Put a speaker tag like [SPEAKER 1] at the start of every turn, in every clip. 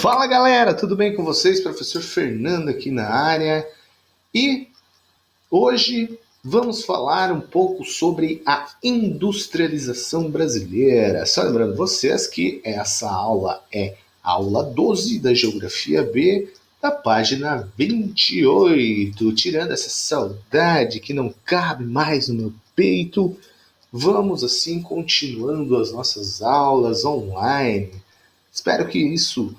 [SPEAKER 1] Fala galera, tudo bem com vocês? Professor Fernando aqui na área e hoje vamos falar um pouco sobre a industrialização brasileira. Só lembrando vocês que essa aula é a aula 12 da Geografia B, da página 28. Tirando essa saudade que não cabe mais no meu peito, vamos assim continuando as nossas aulas online. Espero que isso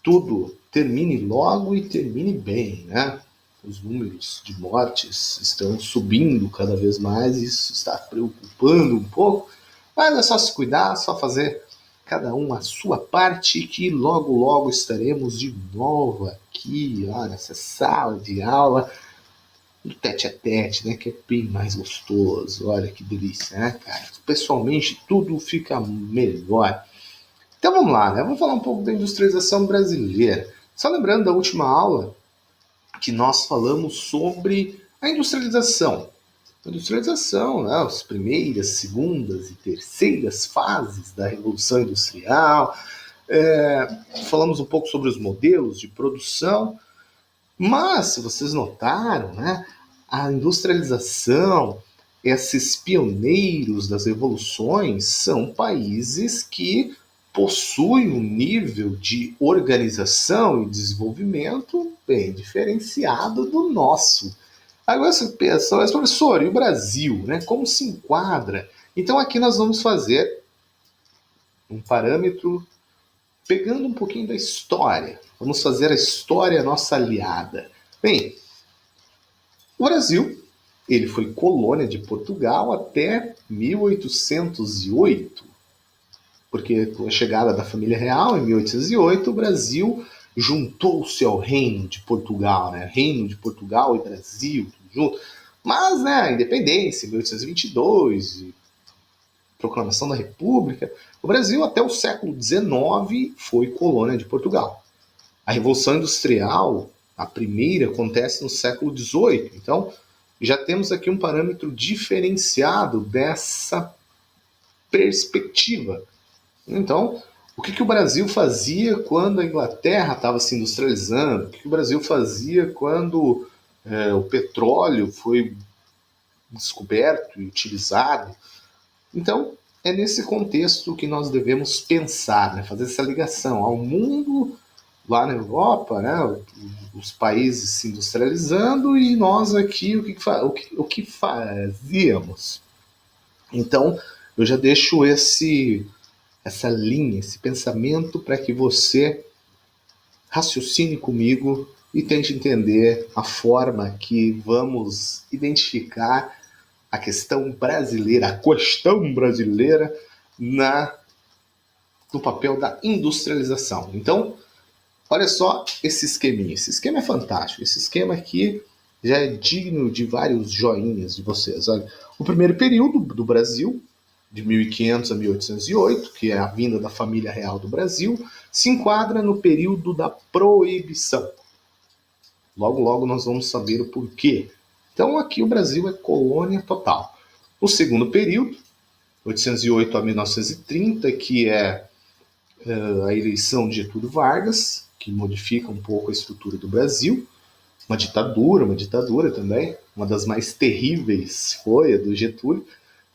[SPEAKER 1] tudo termine logo e termine bem, né? Os números de mortes estão subindo cada vez mais, isso está preocupando um pouco, mas é só se cuidar, só fazer cada um a sua parte, que logo, logo estaremos de novo aqui, ó, nessa sala de aula, no tete a tete, né? Que é bem mais gostoso, olha que delícia, né, cara? Pessoalmente, tudo fica melhor. Então vamos lá, né? Vamos falar um pouco da industrialização brasileira. Só lembrando da última aula que nós falamos sobre a industrialização. A industrialização, né? As primeiras, segundas e terceiras fases da Revolução Industrial. Falamos um pouco sobre os modelos de produção. Mas, se vocês notaram, né? A industrialização, esses pioneiros das revoluções, são países que possui um nível de organização e desenvolvimento bem diferenciado do nosso. Agora você pensa, mas professor, e o Brasil, né? Como se enquadra? Então aqui nós vamos fazer um parâmetro pegando um pouquinho da história. Vamos fazer a história nossa aliada. Bem, o Brasil, ele foi colônia de Portugal até 1808. Porque com a chegada da família real, em 1808, o Brasil juntou-se ao Reino de Portugal, né? Reino de Portugal e Brasil, tudo junto. Mas, né, a independência, em 1822, proclamação da República, o Brasil até o século XIX foi colônia de Portugal. A Revolução Industrial, a primeira, acontece no século XVIII. Então, já temos aqui um parâmetro diferenciado dessa perspectiva. Então, o que o Brasil fazia quando a Inglaterra estava se industrializando? O que o Brasil fazia quando o petróleo foi descoberto e utilizado? Então, é nesse contexto que nós devemos pensar, né? Fazer essa ligação ao mundo lá na Europa, né? Os países se industrializando e nós aqui o que fazíamos. Então, eu já deixo essa linha, esse pensamento, para que você raciocine comigo e tente entender a forma que vamos identificar a questão brasileira no papel da industrialização. Então, olha só esse esqueminha. Esse esquema é fantástico. Esse esquema aqui já é digno de vários joinhas de vocês. Olha, o primeiro período do Brasil, de 1500 a 1808, que é a vinda da família real do Brasil, se enquadra no período da proibição. Logo, logo nós vamos saber o porquê. Então aqui o Brasil é colônia total. O segundo período, 808 a 1930, que é a eleição de Getúlio Vargas, que modifica um pouco a estrutura do Brasil. Uma ditadura também. Uma das mais terríveis foi a do Getúlio.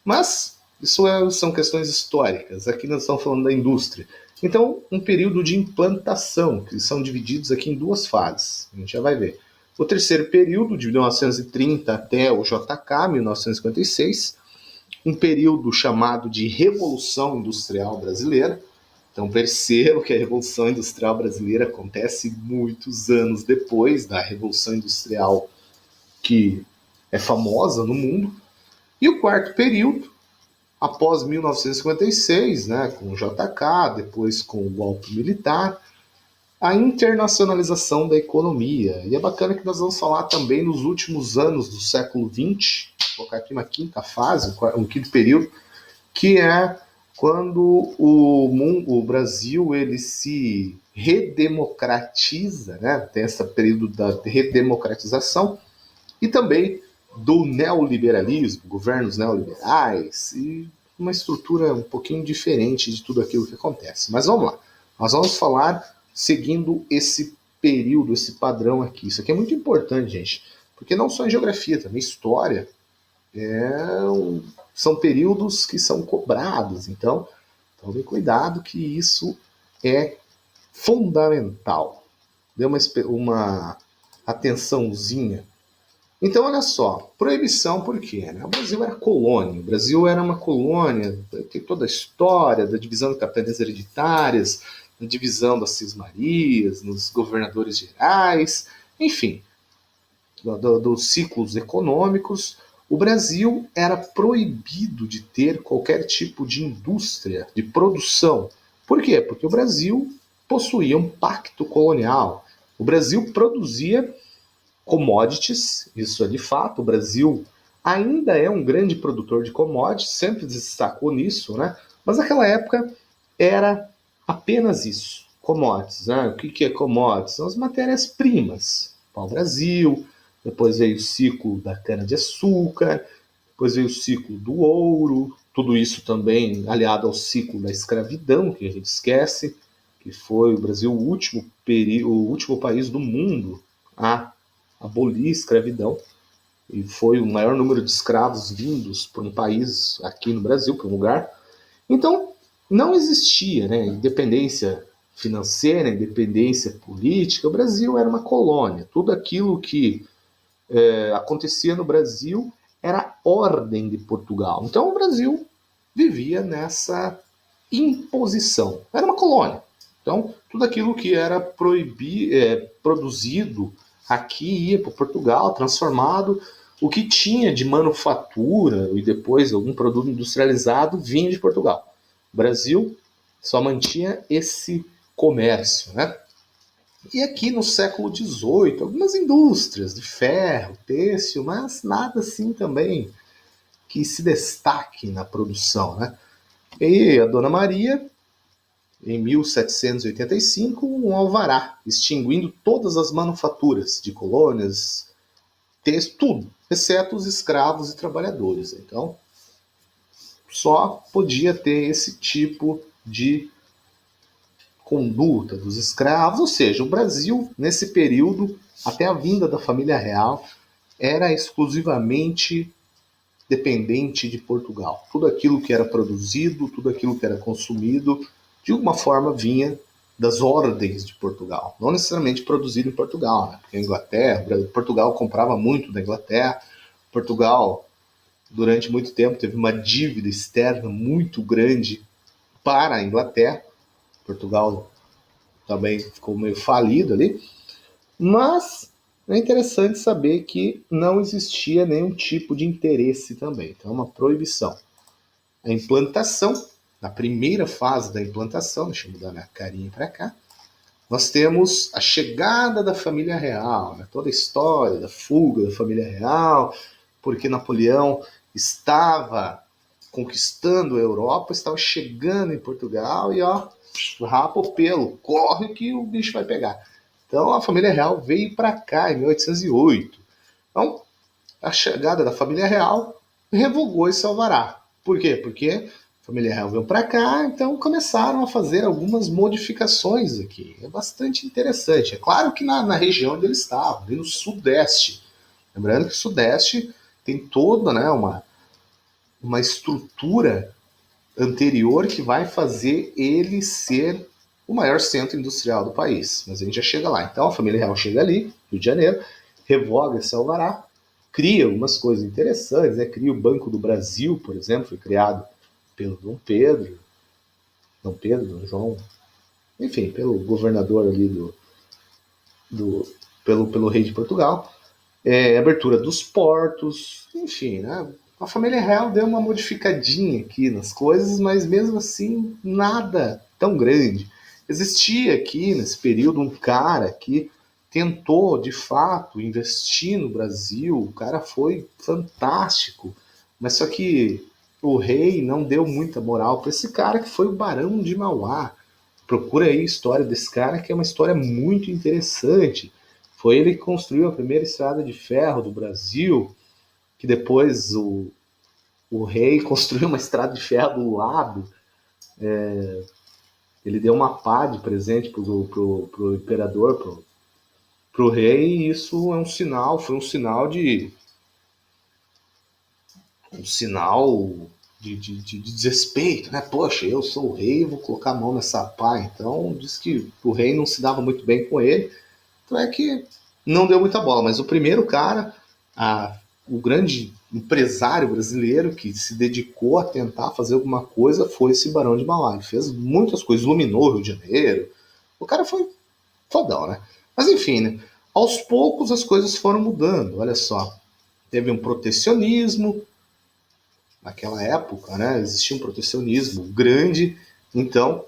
[SPEAKER 1] Mas isso são questões históricas. Aqui nós estamos falando da indústria. Então, um período de implantação, que são divididos aqui em duas fases. A gente já vai ver. O terceiro período, de 1930 até o JK, 1956, um período chamado de Revolução Industrial Brasileira. Então, perceba que a Revolução Industrial Brasileira acontece muitos anos depois da Revolução Industrial que é famosa no mundo. E o quarto período, após 1956, né, com o JK, depois com o golpe militar, a internacionalização da economia. E é bacana que nós vamos falar também nos últimos anos do século XX, vou colocar aqui uma quinta fase, um quinto período, que é quando o Brasil ele se redemocratiza, né, tem esse período da redemocratização, e também do neoliberalismo, governos neoliberais, e uma estrutura um pouquinho diferente de tudo aquilo que acontece. Mas vamos lá, nós vamos falar seguindo esse período, esse padrão aqui. Isso aqui é muito importante, gente, porque não só em geografia, também história, são períodos que são cobrados. Então, tome cuidado que isso é fundamental. Dê uma atençãozinha. Então, olha só, proibição por quê? Né? O Brasil era colônia, o Brasil era uma colônia, tem toda a história da divisão de capitanias hereditárias, da divisão das cismarias, nos governadores gerais, enfim, dos ciclos econômicos. O Brasil era proibido de ter qualquer tipo de indústria, de produção. Por quê? Porque o Brasil possuía um pacto colonial. O Brasil produzia commodities, isso é de fato. O Brasil ainda é um grande produtor de commodities, sempre destacou nisso, né? Mas naquela época era apenas isso, commodities. Né? O que é commodities? São as matérias-primas. Pau-brasil, depois veio o ciclo da cana-de-açúcar, depois veio o ciclo do ouro, tudo isso também aliado ao ciclo da escravidão, que a gente esquece, que foi o Brasil o último país do mundo a abolir a escravidão, e foi o maior número de escravos vindos por um país aqui no Brasil, por um lugar. Então, não existia, né, independência financeira, independência política. O Brasil era uma colônia. Tudo aquilo que acontecia no Brasil era ordem de Portugal. Então, o Brasil vivia nessa imposição. Era uma colônia. Então, tudo aquilo que era produzido aqui ia para Portugal, transformado. O que tinha de manufatura e depois algum produto industrializado vinha de Portugal. O Brasil só mantinha esse comércio, né? E aqui no século XVIII, algumas indústrias de ferro, têxtil, mas nada assim também que se destaque na produção, né? E a Dona Maria, em 1785, um alvará extinguindo todas as manufaturas de colônias, tudo, exceto os escravos e trabalhadores. Então, só podia ter esse tipo de conduta dos escravos, ou seja, o Brasil, nesse período, até a vinda da família real, era exclusivamente dependente de Portugal. Tudo aquilo que era produzido, tudo aquilo que era consumido, de alguma forma vinha das ordens de Portugal. Não necessariamente produzido em Portugal, né? Porque a Inglaterra, Portugal comprava muito da Inglaterra. Portugal, durante muito tempo, teve uma dívida externa muito grande para a Inglaterra. Portugal também ficou meio falido ali. Mas é interessante saber que não existia nenhum tipo de interesse também. Então, é uma proibição. A implantação, na primeira fase da implantação, deixa eu mudar minha carinha para cá, nós temos a chegada da família real, né? Toda a história da fuga da família real, porque Napoleão estava conquistando a Europa, estava chegando em Portugal e, ó, rapa o pelo, corre que o bicho vai pegar. Então a família real veio para cá em 1808. Então, a chegada da família real revogou esse alvará. Por quê? Porque a família real veio para cá, então começaram a fazer algumas modificações aqui. É bastante interessante. É claro que na região onde eles estavam, ali no Sudeste. Lembrando que o Sudeste tem toda, né, uma estrutura anterior que vai fazer ele ser o maior centro industrial do país. Mas a gente já chega lá. Então a família real chega ali, Rio de Janeiro, revoga esse alvará, cria algumas coisas interessantes, né? Cria o Banco do Brasil, por exemplo, foi criado pelo Dom Pedro, Dom João, enfim, pelo governador ali pelo rei de Portugal. Abertura dos portos, enfim, né? A família real deu uma modificadinha aqui nas coisas, mas mesmo assim nada tão grande. Existia aqui nesse período um cara que tentou de fato investir no Brasil, o cara foi fantástico, mas só que o rei não deu muita moral para esse cara, que foi o Barão de Mauá. Procura aí a história desse cara, que é uma história muito interessante. Foi ele que construiu a primeira estrada de ferro do Brasil, que depois o rei construiu uma estrada de ferro do lado. ele deu uma pá de presente pro imperador, pro rei, e isso é um sinal, foi um sinal de desrespeito, né? Poxa, eu sou o rei, vou colocar a mão nessa pá. Então, diz que o rei não se dava muito bem com ele, então é que não deu muita bola. Mas o primeiro cara, o grande empresário brasileiro que se dedicou a tentar fazer alguma coisa foi esse Barão de Mauá. Ele fez muitas coisas, iluminou o Rio de Janeiro. O cara foi fodão, né? Mas enfim, né? Aos poucos as coisas foram mudando. Olha só, teve um protecionismo naquela época, né? Existia um protecionismo grande. Então,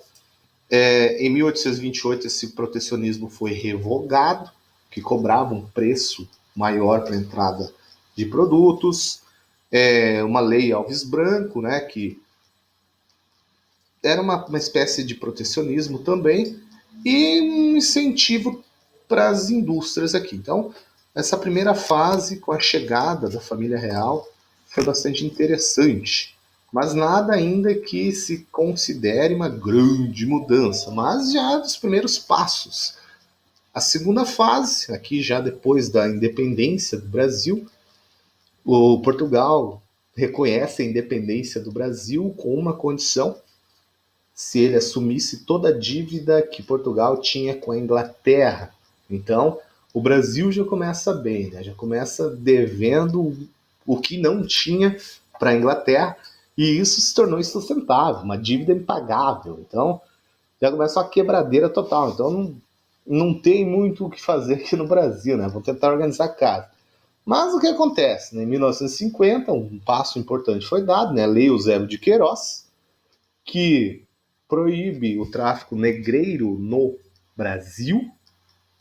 [SPEAKER 1] em 1828 esse protecionismo foi revogado, que cobrava um preço maior para a entrada de produtos. Uma lei Alves Branco, né? Que era uma espécie de protecionismo também, e um incentivo para as indústrias aqui. Então, essa primeira fase, com a chegada da família real, foi bastante interessante. Mas nada ainda que se considere uma grande mudança, mas já dos primeiros passos. A segunda fase, aqui já depois da independência do Brasil, o Portugal reconhece a independência do Brasil com uma condição: se ele assumisse toda a dívida que Portugal tinha com a Inglaterra. Então, o Brasil já começa bem, né? Já começa devendo o que não tinha para a Inglaterra, e isso se tornou insustentável, uma dívida impagável. Então, já começa uma quebradeira total. Então, não tem muito o que fazer aqui no Brasil, né? Vou tentar organizar a casa. Mas o que acontece? Né? Em 1950, um passo importante foi dado, né? A Lei Eusébio de Queiroz, que proíbe o tráfico negreiro no Brasil,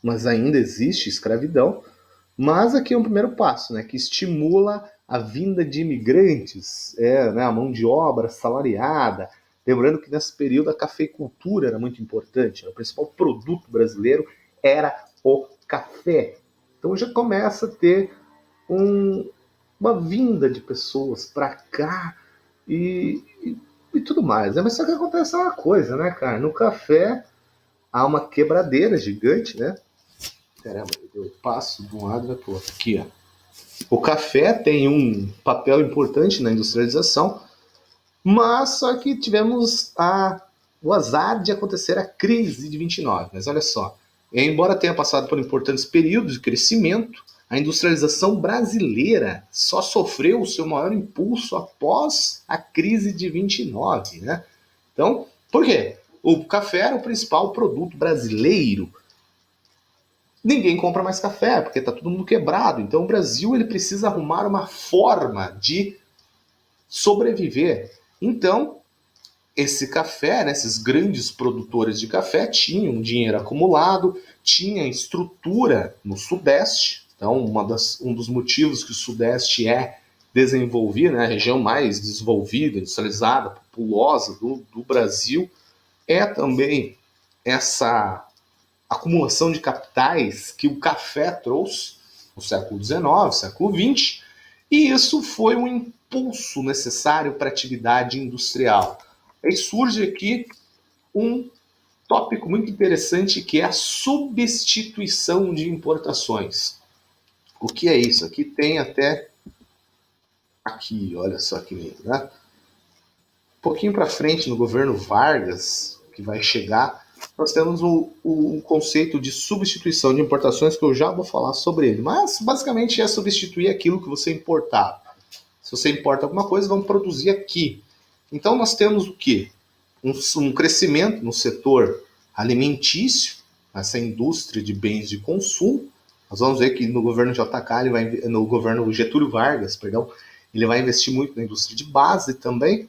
[SPEAKER 1] mas ainda existe escravidão. Mas aqui é um primeiro passo, né, que estimula a vinda de imigrantes, né, a mão de obra salariada. Lembrando que nesse período a cafeicultura era muito importante, né? O principal produto brasileiro era o café. Então já começa a ter uma vinda de pessoas para cá e, e tudo mais. Mas só que acontece uma coisa, né, cara? No café há uma quebradeira gigante, né? Caramba, eu passo de um lado e vai pro outro. Aqui, ó. O café tem um papel importante na industrialização, mas só que tivemos o azar de acontecer a crise de 29. Mas olha só, embora tenha passado por importantes períodos de crescimento, a industrialização brasileira só sofreu o seu maior impulso após a crise de 29, né? Então, por quê? O café era o principal produto brasileiro. Ninguém compra mais café, porque está todo mundo quebrado. Então o Brasil ele precisa arrumar uma forma de sobreviver. Então, esse café, né, esses grandes produtores de café tinham dinheiro acumulado, tinha estrutura no Sudeste. Então, um dos motivos que o Sudeste é desenvolvido, né, a região mais desenvolvida, industrializada, populosa do Brasil, é também essa acumulação de capitais que o café trouxe no século XIX, século XX, e isso foi um impulso necessário para a atividade industrial. Aí surge aqui um tópico muito interessante, que é a substituição de importações. O que é isso? Aqui tem até aqui, olha só que lindo, né? Um pouquinho para frente, no governo Vargas, que vai chegar, nós temos o conceito de substituição de importações, que eu já vou falar sobre ele. Mas, basicamente, é substituir aquilo que você importava. Se você importa alguma coisa, vamos produzir aqui. Então, nós temos o quê? Um crescimento no setor alimentício, essa indústria de bens de consumo. Nós vamos ver que no governo JK, no governo Getúlio Vargas, perdão, ele vai investir muito na indústria de base também.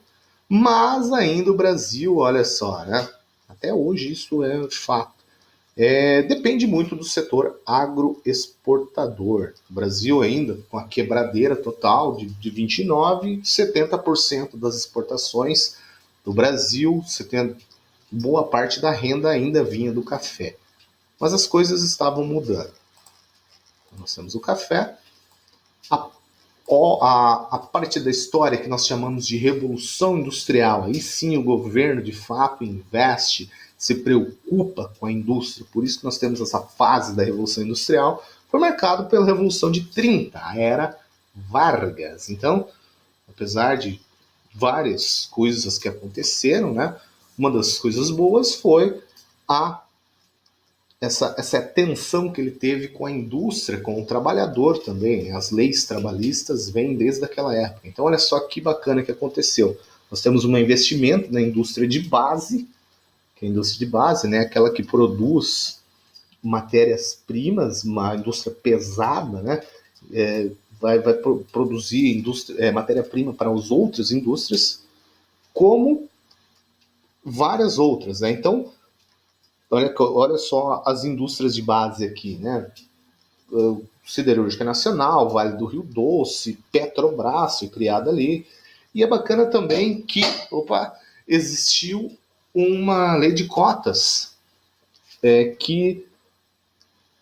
[SPEAKER 1] Mas ainda o Brasil, olha só, né? Até hoje isso é de fato. Depende muito do setor agroexportador. O Brasil ainda, com a quebradeira total de 29, 70% das exportações do Brasil, boa parte da renda ainda vinha do café. Mas as coisas estavam mudando. Nós temos o café, a parte da história que nós chamamos de Revolução Industrial. Aí sim o governo de fato investe, se preocupa com a indústria, por isso que nós temos essa fase da Revolução Industrial, foi marcado pela Revolução de 30, a Era Vargas. Então, apesar de várias coisas que aconteceram, né, uma das coisas boas foi essa tensão que ele teve com a indústria, com o trabalhador também. As leis trabalhistas vêm desde aquela época. Então, olha só que bacana que aconteceu. Nós temos um investimento na indústria de base, que é a indústria de base, né, aquela que produz matérias-primas, uma indústria pesada, né, vai produzir matéria-prima para as outras indústrias, como várias outras, né? Então, olha só as indústrias de base aqui, né? Siderúrgica Nacional, Vale do Rio Doce, Petrobras foi criada ali. E é bacana também que, existiu uma lei de cotas que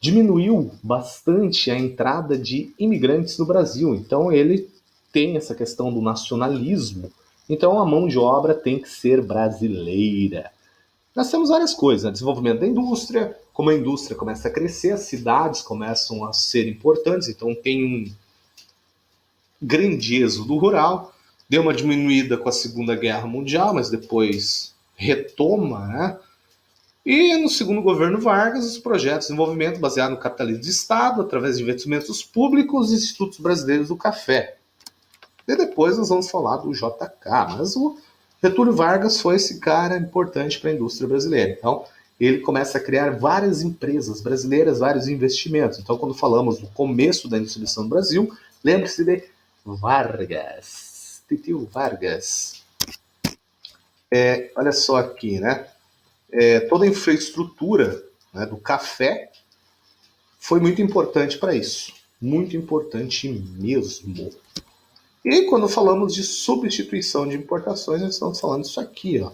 [SPEAKER 1] diminuiu bastante a entrada de imigrantes no Brasil. Então ele tem essa questão do nacionalismo. Então a mão de obra tem que ser brasileira. Nós temos várias coisas, né? Desenvolvimento da indústria, como a indústria começa a crescer, as cidades começam a ser importantes, então tem um grande êxodo rural, deu uma diminuída com a Segunda Guerra Mundial, mas depois retoma, né? E no segundo governo Vargas, os projetos de desenvolvimento baseados no capitalismo de Estado, através de investimentos públicos e institutos brasileiros do café. E depois nós vamos falar do JK, mas o Getúlio Vargas foi esse cara importante para a indústria brasileira. Então, ele começa a criar várias empresas brasileiras, vários investimentos. Então, quando falamos do começo da industrialização do Brasil, lembre-se de Vargas, Titio Vargas. Olha só aqui, né? Toda a infraestrutura, né, do café foi muito importante para isso. Muito importante mesmo. E quando falamos de substituição de importações, nós estamos falando disso aqui, ó.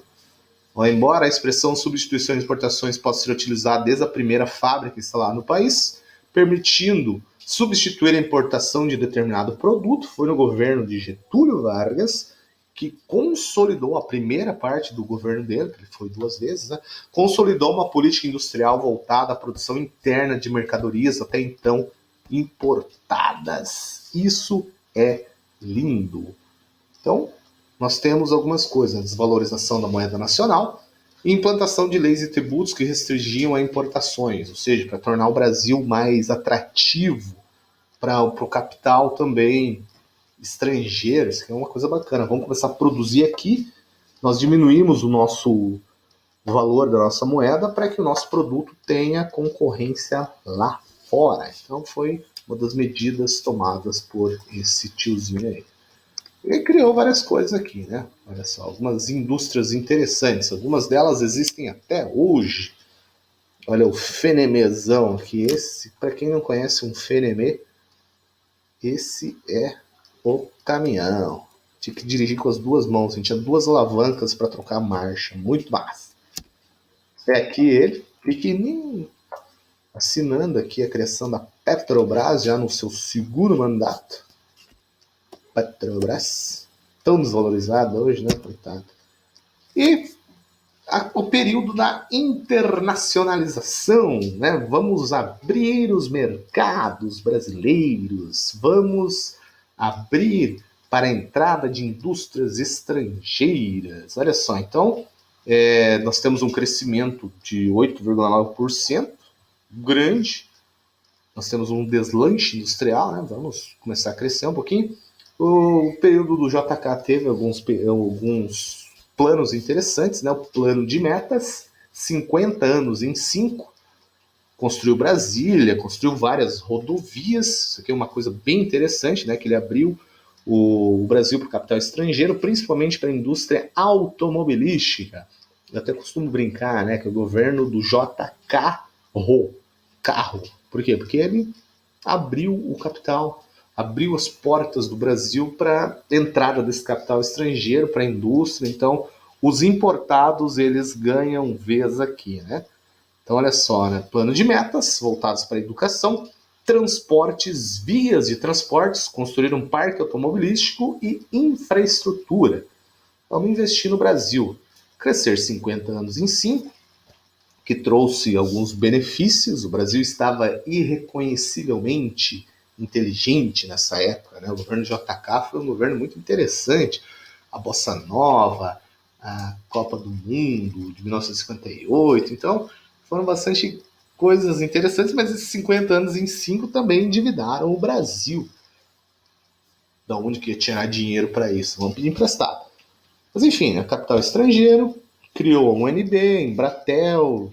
[SPEAKER 1] Embora a expressão substituição de importações possa ser utilizada desde a primeira fábrica instalada no país, permitindo substituir a importação de determinado produto, foi no governo de Getúlio Vargas que consolidou a primeira parte do governo dele, que ele foi 2 vezes, né? Consolidou uma política industrial voltada à produção interna de mercadorias até então importadas. Isso é lindo. Então, nós temos algumas coisas: a desvalorização da moeda nacional e implantação de leis e tributos que restringiam as importações, ou seja, para tornar o Brasil mais atrativo para o capital também estrangeiro. Isso é uma coisa bacana. Vamos começar a produzir aqui, nós diminuímos o valor da nossa moeda para que o nosso produto tenha concorrência lá fora. Então foi uma das medidas tomadas por esse tiozinho aí. Ele criou várias coisas aqui, né? Olha só, algumas indústrias interessantes. Algumas delas existem até hoje. Olha o fenemezão aqui. Esse, para quem não conhece um fenemê, esse é o caminhão. Tinha que dirigir com as 2 mãos. A gente tinha 2 alavancas para trocar a marcha. Muito massa. Aqui ele, pequenininho, assinando aqui a criação da Petrobras, já no seu segundo mandato. Petrobras, tão desvalorizada hoje, né, coitado. E o período da internacionalização, né? Vamos abrir os mercados brasileiros, vamos abrir para a entrada de indústrias estrangeiras. Olha só, então, nós temos um crescimento de 8,9%, grande. Nós temos um deslanche industrial, né? Vamos começar a crescer um pouquinho. O período do JK teve alguns planos interessantes, né? O plano de metas, 50 anos em 5, construiu Brasília, construiu várias rodovias. Isso aqui é uma coisa bem interessante, né? Que ele abriu o Brasil para o capital estrangeiro, principalmente para a indústria automobilística. Eu até costumo brincar, né? Que é o governo do JK carro. Por quê? Porque ele abriu o capital, abriu as portas do Brasil para a entrada desse capital estrangeiro, para a indústria. Então, os importados, eles ganham vez aqui, né? Então, olha só, né? Plano de metas voltados para a educação, transportes, vias de transportes, construir um parque automobilístico e infraestrutura. Vamos investir no Brasil. Crescer 50 anos em 5, que trouxe alguns benefícios. O Brasil estava irreconhecivelmente inteligente nessa época, né? O governo JK foi um governo muito interessante. A Bossa Nova, a Copa do Mundo de 1958, então foram bastante coisas interessantes, mas esses 50 anos em 5 também endividaram o Brasil. Da onde que ia tirar dinheiro para isso? Vamos pedir emprestado. Mas enfim, a capital estrangeiro criou a UNB, Embratel,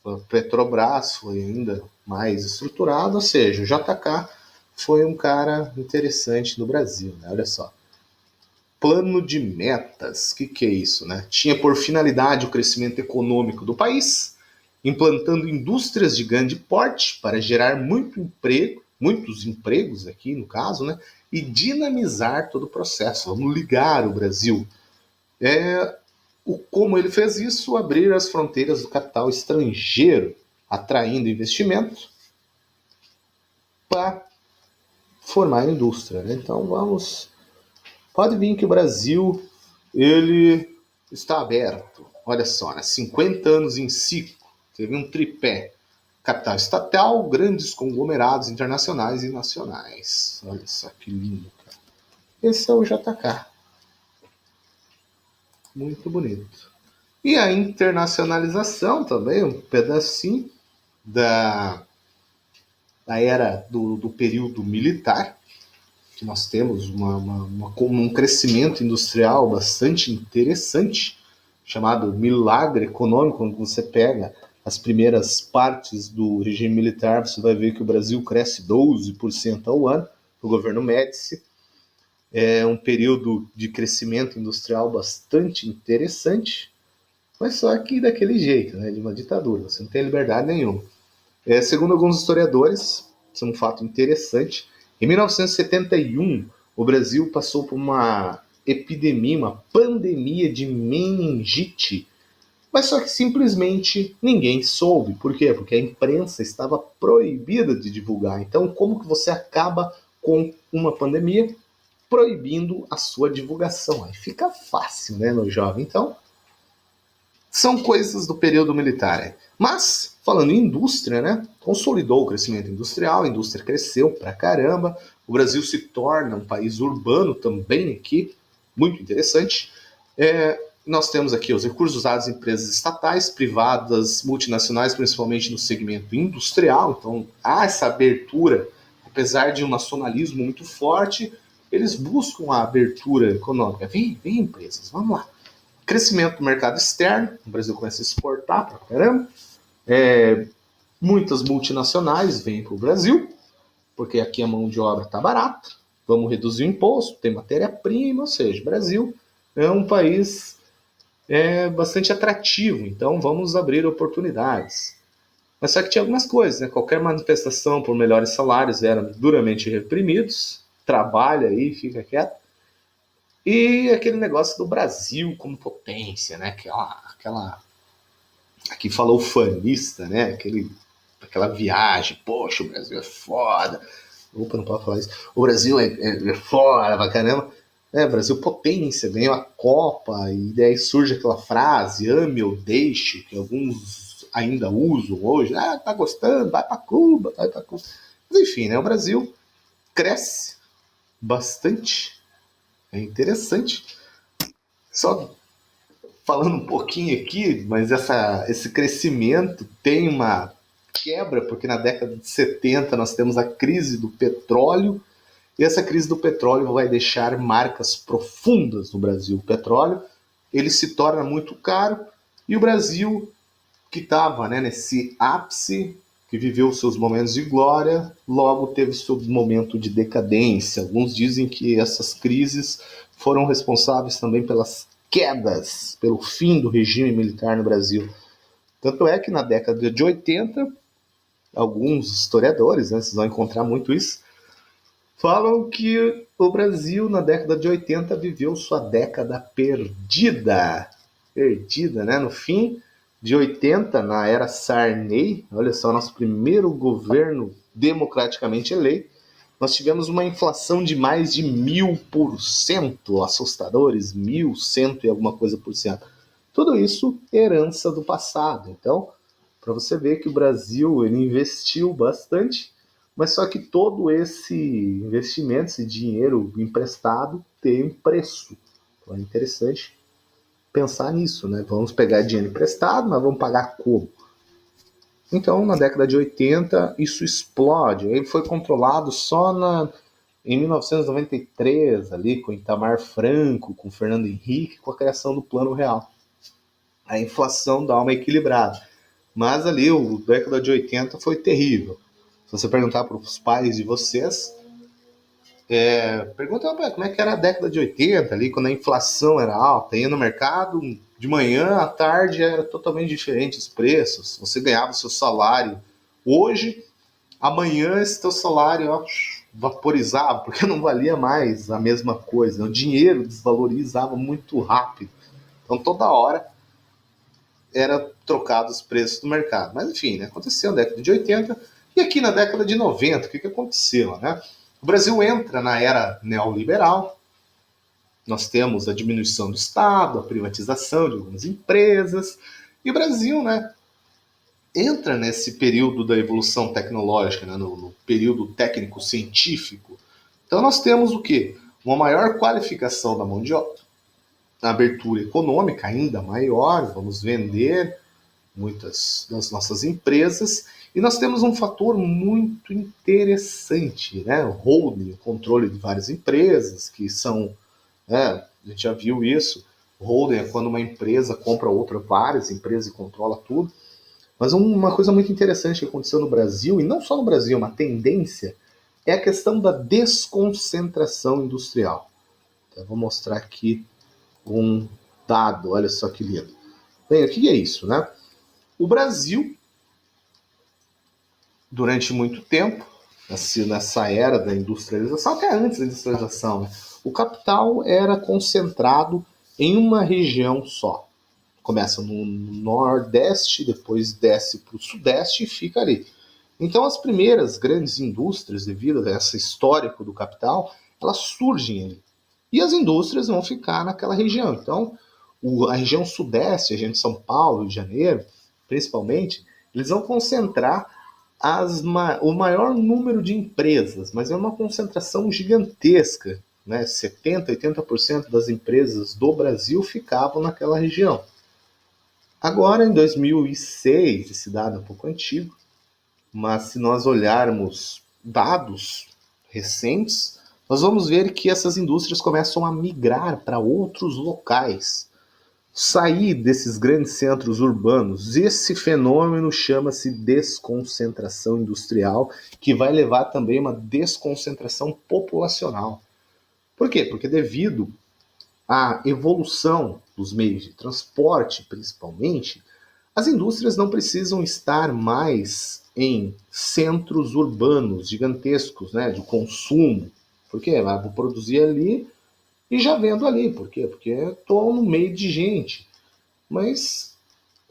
[SPEAKER 1] a Petrobras foi ainda mais estruturado, ou seja, o JK foi um cara interessante no Brasil, né? Olha só. Plano de metas, o que é isso, né? Tinha por finalidade o crescimento econômico do país, implantando indústrias de grande porte para gerar muitos empregos aqui no caso, né? E dinamizar todo o processo. Vamos ligar o Brasil. Como ele fez isso? Abrir as fronteiras do capital estrangeiro, atraindo investimentos para formar indústria, né? Então pode vir que o Brasil ele está aberto. Olha só, né? 50 anos em ciclo, teve um tripé. Capital estatal, grandes conglomerados internacionais e nacionais. Olha só que lindo, cara. Esse é o JK. Muito bonito. E a internacionalização também, um pedacinho da era do período militar, que nós temos um crescimento industrial bastante interessante, chamado milagre econômico. Quando você pega as primeiras partes do regime militar, você vai ver que o Brasil cresce 12% ao ano, no governo Médici. É um período de crescimento industrial bastante interessante, mas só que daquele jeito, né, de uma ditadura, você não tem liberdade nenhuma. Segundo alguns historiadores, isso é um fato interessante, em 1971, o Brasil passou por uma epidemia, uma pandemia de meningite, mas só que simplesmente ninguém soube. Por quê? Porque a imprensa estava proibida de divulgar. Então, como que você acaba com uma pandemia? Proibindo a sua divulgação. Aí fica fácil, né, meu jovem? Então, são coisas do período militar. Mas, falando em indústria, né, consolidou o crescimento industrial, a indústria cresceu pra caramba, o Brasil se torna um país urbano também aqui, muito interessante. Nós temos aqui os recursos usados em empresas estatais, privadas, multinacionais, principalmente no segmento industrial. Então, há essa abertura, apesar de um nacionalismo muito forte, eles buscam a abertura econômica. Vem empresas, vamos lá. Crescimento do mercado externo, o Brasil começa a exportar pra caramba. Muitas multinacionais vêm para o Brasil, porque aqui a mão de obra está barata, vamos reduzir o imposto, tem matéria-prima, ou seja, o Brasil é um país bastante atrativo, então vamos abrir oportunidades. Mas só que tinha algumas coisas, né? Qualquer manifestação por melhores salários eram duramente reprimidos, trabalha aí, fica quieto. E aquele negócio do Brasil como potência, né? Aqui falou ufanista, né? Aquela viagem, poxa, o Brasil é foda. Opa, não pode falar isso. O Brasil é foda pra caramba. Brasil potência, ganhou a Copa, e daí surge aquela frase, ame ou deixe, que alguns ainda usam hoje. Tá gostando, vai pra Cuba. Mas enfim, né? O Brasil cresce bastante. É interessante. Só falando um pouquinho aqui, mas esse crescimento tem uma quebra, porque na década de 70 nós temos a crise do petróleo, e essa crise do petróleo vai deixar marcas profundas no Brasil. O petróleo ele se torna muito caro, e o Brasil, que estava nesse ápice, que viveu seus momentos de glória, logo teve seu momento de decadência. Alguns dizem que essas crises foram responsáveis também pelas quedas, pelo fim do regime militar no Brasil. Tanto é que na década de 80, alguns historiadores, né, vocês vão encontrar muito isso, falam que o Brasil na década de 80 viveu sua década perdida. Perdida, né? No fim de 80, na era Sarney, olha só, nosso primeiro governo democraticamente eleito, nós tivemos uma inflação de mais de 1000%, assustadores, 1100 e alguma coisa por cento. Tudo isso herança do passado. Então, para você ver que o Brasil ele investiu bastante, mas só que todo esse investimento, esse dinheiro emprestado, tem um preço. Então é interessante pensar nisso, né? Vamos pegar dinheiro emprestado, mas vamos pagar como? Então, na década de 80, isso explode. Ele foi controlado só em 1993, ali, com Itamar Franco, com Fernando Henrique, com a criação do Plano Real. A inflação dá uma equilibrada. Mas ali, a década de 80 foi terrível. Se você perguntar para os pais de vocês, pergunta como é que era a década de 80, ali, quando a inflação era alta, ia no mercado, de manhã à tarde era totalmente diferente os preços, você ganhava o seu salário. Hoje, amanhã esse teu salário vaporizava, porque não valia mais a mesma coisa. O dinheiro desvalorizava muito rápido. Então toda hora era trocado os preços do mercado. Mas enfim, né, aconteceu na década de 80 e aqui na década de 90, o que aconteceu? Né? O Brasil entra na era neoliberal, nós temos a diminuição do Estado, a privatização de algumas empresas, e o Brasil, né, entra nesse período da evolução tecnológica, né, no período técnico-científico. Então nós temos o quê? Uma maior qualificação da mão de obra, a abertura econômica ainda maior, vamos vender muitas das nossas empresas, e nós temos um fator muito interessante, né? O holding, o controle de várias empresas, que são, a gente já viu isso, o holding é quando uma empresa compra outra, várias empresas e controla tudo. Mas uma coisa muito interessante que aconteceu no Brasil, e não só no Brasil, uma tendência, é a questão da desconcentração industrial. Então, eu vou mostrar aqui um dado, olha só que lindo. Bem, o que é isso, né? O Brasil, durante muito tempo, nessa era da industrialização, até antes da industrialização, né, o capital era concentrado em uma região só. Começa no Nordeste, depois desce para o Sudeste e fica ali. Então as primeiras grandes indústrias, devido a esse histórico do capital, elas surgem ali. E as indústrias vão ficar naquela região. Então, a região Sudeste, a região de São Paulo, Rio de Janeiro, principalmente, eles vão concentrar o maior número de empresas, mas é uma concentração gigantesca. Né? 70%, 80% das empresas do Brasil ficavam naquela região. Agora, em 2006, esse dado é um pouco antigo, mas se nós olharmos dados recentes, nós vamos ver que essas indústrias começam a migrar para outros locais, sair desses grandes centros urbanos. Esse fenômeno chama-se desconcentração industrial, que vai levar também a uma desconcentração populacional. Por quê? Porque devido à evolução dos meios de transporte, principalmente, as indústrias não precisam estar mais em centros urbanos gigantescos, né, de consumo. Por quê? Vou produzir ali e já vendo ali. Por quê? Porque estou no meio de gente. Mas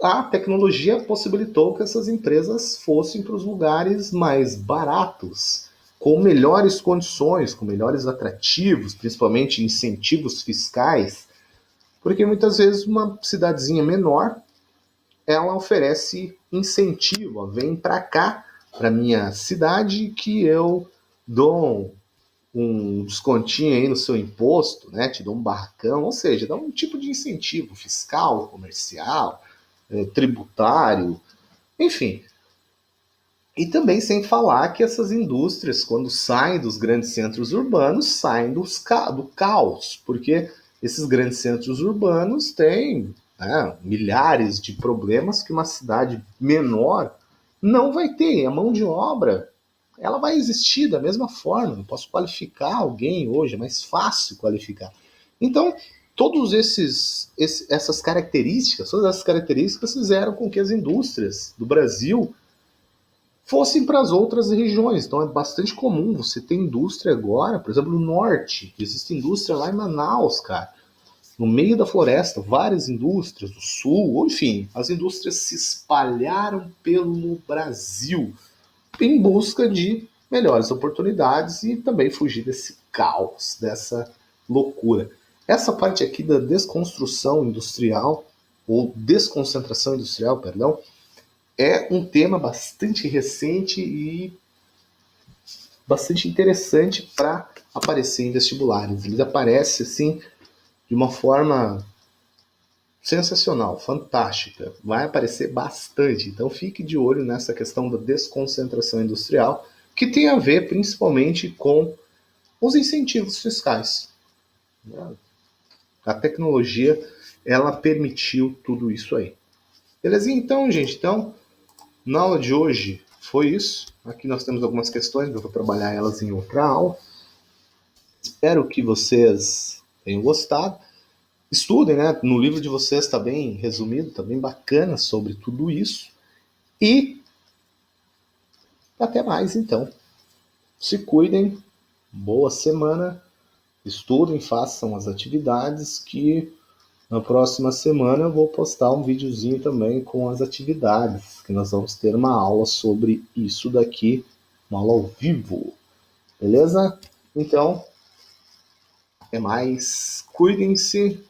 [SPEAKER 1] a tecnologia possibilitou que essas empresas fossem para os lugares mais baratos, com melhores condições, com melhores atrativos, principalmente incentivos fiscais, porque muitas vezes uma cidadezinha menor ela oferece incentivo, ó, vem para cá, para minha cidade, que eu dou um descontinho aí no seu imposto, né? Te dou um barracão, ou seja, dá um tipo de incentivo fiscal, comercial, tributário, enfim. E também sem falar que essas indústrias, quando saem dos grandes centros urbanos, saem do caos, porque esses grandes centros urbanos têm, né, milhares de problemas que uma cidade menor não vai ter. A mão de obra ela vai existir da mesma forma. Eu posso qualificar alguém hoje, é mais fácil qualificar. Então, essas características, todas essas características fizeram com que as indústrias do Brasil fossem para as outras regiões. Então é bastante comum você ter indústria agora, por exemplo, no norte. Existe indústria lá em Manaus, cara. No meio da floresta, várias indústrias do sul, enfim, as indústrias se espalharam pelo Brasil em busca de melhores oportunidades e também fugir desse caos, dessa loucura. Essa parte aqui da desconstrução industrial ou desconcentração industrial, perdão, é um tema bastante recente e bastante interessante para aparecer em vestibulares. Ele aparece assim de uma forma sensacional, fantástica. Vai aparecer bastante. Então fique de olho nessa questão da desconcentração industrial, que tem a ver principalmente com os incentivos fiscais. A tecnologia, ela permitiu tudo isso aí. Belezinha? Então, gente, na aula de hoje foi isso. Aqui nós temos algumas questões, eu vou trabalhar elas em outra aula. Espero que vocês tenham gostado. Estudem, né? No livro de vocês está bem resumido, está bem bacana sobre tudo isso. E até mais, então. Se cuidem, boa semana, estudem, façam as atividades que na próxima semana eu vou postar um videozinho também com as atividades, que nós vamos ter uma aula sobre isso daqui, uma aula ao vivo. Beleza? Então, até mais. Cuidem-se.